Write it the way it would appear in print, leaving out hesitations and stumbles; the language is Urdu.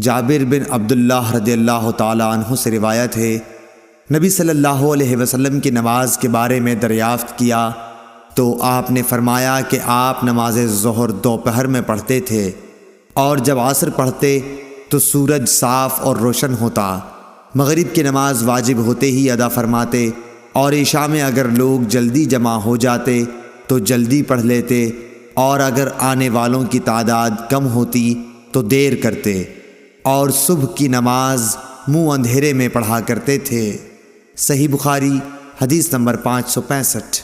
جابر بن عبداللہ رضی اللہ تعالیٰ عنہ سے روایت ہے، نبی صلی اللہ علیہ وسلم کی نماز کے بارے میں دریافت کیا تو آپ نے فرمایا کہ آپ نماز ظہر دوپہر میں پڑھتے تھے، اور جب عصر پڑھتے تو سورج صاف اور روشن ہوتا، مغرب کی نماز واجب ہوتے ہی ادا فرماتے، اور عشاء میں اگر لوگ جلدی جمع ہو جاتے تو جلدی پڑھ لیتے، اور اگر آنے والوں کی تعداد کم ہوتی تو دیر کرتے، اور صبح کی نماز منہ اندھیرے میں پڑھا کرتے تھے۔ صحیح بخاری حدیث نمبر 565۔